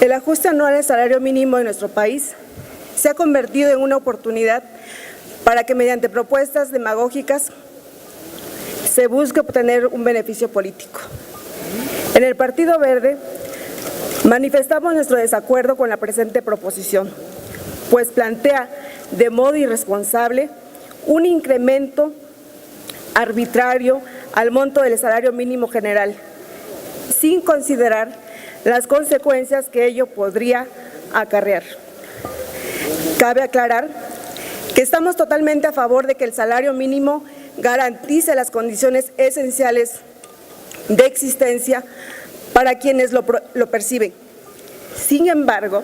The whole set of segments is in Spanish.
El ajuste anual al salario mínimo de nuestro país se ha convertido en una oportunidad para que mediante propuestas demagógicas se busque obtener un beneficio político. En el Partido Verde manifestamos nuestro desacuerdo con la presente proposición, pues plantea de modo irresponsable un incremento arbitrario al monto del salario mínimo general, sin considerar las consecuencias que ello podría acarrear. Cabe aclarar que estamos totalmente a favor de que el salario mínimo garantice las condiciones esenciales de existencia para quienes lo perciben. Sin embargo,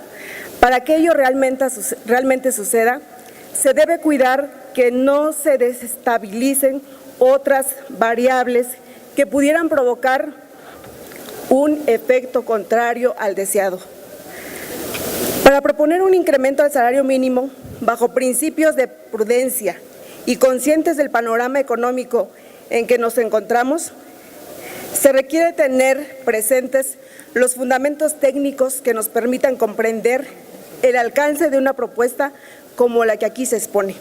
para que ello realmente suceda, se debe cuidar que no se desestabilicen otras variables que pudieran provocar un efecto contrario al deseado. Para proponer un incremento al salario mínimo, bajo principios de prudencia y conscientes del panorama económico en que nos encontramos, se requiere tener presentes los fundamentos técnicos que nos permitan comprender el alcance de una propuesta como la que aquí se expone.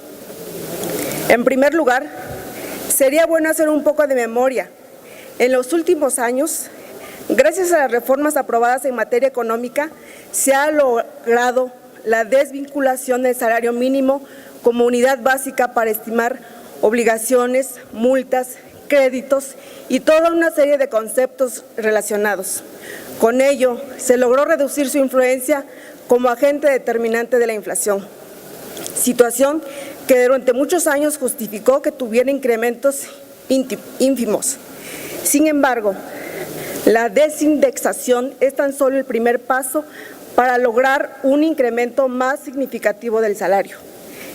En primer lugar, sería bueno hacer un poco de memoria. En los últimos años, gracias a las reformas aprobadas en materia económica, se ha logrado la desvinculación del salario mínimo como unidad básica para estimar obligaciones, multas, créditos y toda una serie de conceptos relacionados. Con ello, se logró reducir su influencia como agente determinante de la inflación, situación que durante muchos años justificó que tuviera incrementos ínfimos. Sin embargo, la desindexación es tan solo el primer paso para lograr un incremento más significativo del salario,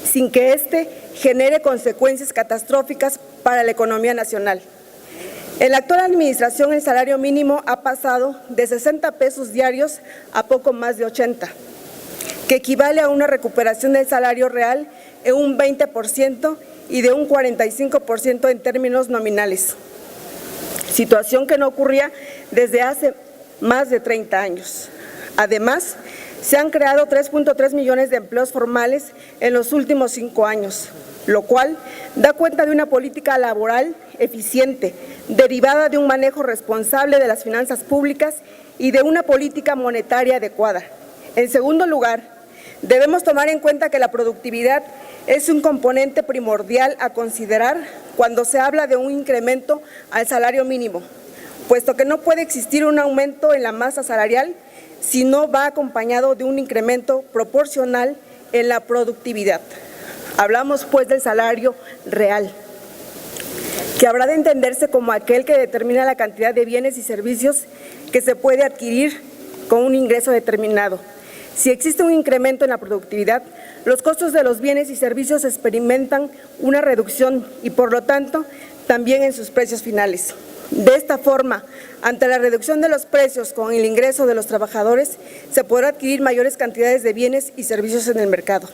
sin que éste genere consecuencias catastróficas para la economía nacional. En la actual administración, el salario mínimo ha pasado de 60 pesos diarios a poco más de 80, que equivale a una recuperación del salario real en un 20% y de un 45% en términos nominales, situación que no ocurría desde hace más de 30 años. Además, se han creado 3.3 millones de empleos formales en los últimos 5 años, lo cual da cuenta de una política laboral eficiente, derivada de un manejo responsable de las finanzas públicas y de una política monetaria adecuada. En segundo lugar, debemos tomar en cuenta que la productividad es un componente primordial a considerar cuando se habla de un incremento al salario mínimo, puesto que no puede existir un aumento en la masa salarial si no va acompañado de un incremento proporcional en la productividad. Hablamos pues del salario real, que habrá de entenderse como aquel que determina la cantidad de bienes y servicios que se puede adquirir con un ingreso determinado. Si existe un incremento en la productividad, los costos de los bienes y servicios experimentan una reducción y, por lo tanto, también en sus precios finales. De esta forma, ante la reducción de los precios con el ingreso de los trabajadores, se podrá adquirir mayores cantidades de bienes y servicios en el mercado.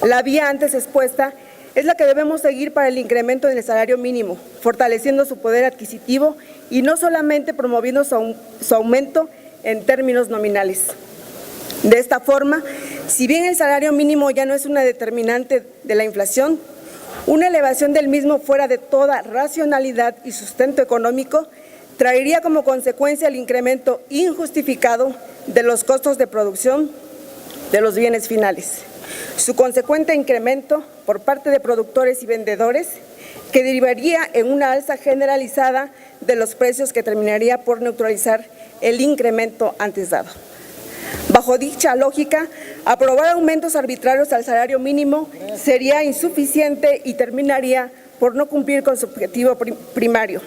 La vía antes expuesta es la que debemos seguir para el incremento en el salario mínimo, fortaleciendo su poder adquisitivo y no solamente promoviendo su aumento en términos nominales. De esta forma, si bien el salario mínimo ya no es una determinante de la inflación, una elevación del mismo fuera de toda racionalidad y sustento económico traería como consecuencia el incremento injustificado de los costos de producción de los bienes finales, su consecuente incremento por parte de productores y vendedores, que derivaría en una alza generalizada de los precios que terminaría por neutralizar el incremento antes dado. Bajo dicha lógica, aprobar aumentos arbitrarios al salario mínimo sería insuficiente y terminaría por no cumplir con su objetivo primario.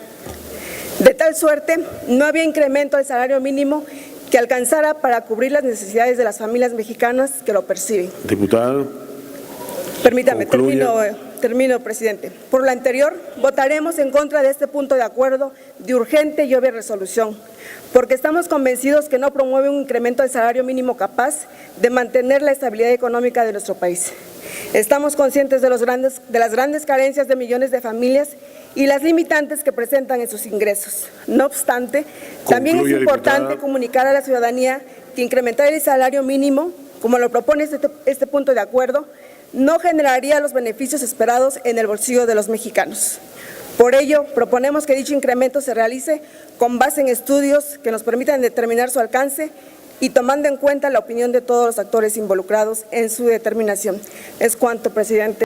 De tal suerte, no había incremento al salario mínimo que alcanzara para cubrir las necesidades de las familias mexicanas que lo perciben. Diputado. Permítame, termino, presidente. Por lo anterior, votaremos en contra de este punto de acuerdo de urgente y obvia resolución, porque estamos convencidos que no promueve un incremento del salario mínimo capaz de mantener la estabilidad económica de nuestro país. Estamos conscientes de las grandes carencias de millones de familias y las limitantes que presentan en sus ingresos. No obstante, también es importante comunicar a la ciudadanía que incrementar el salario mínimo, como lo propone este punto de acuerdo, no generaría los beneficios esperados en el bolsillo de los mexicanos. Por ello, proponemos que dicho incremento se realice con base en estudios que nos permitan determinar su alcance y tomando en cuenta la opinión de todos los actores involucrados en su determinación. Es cuanto, presidente.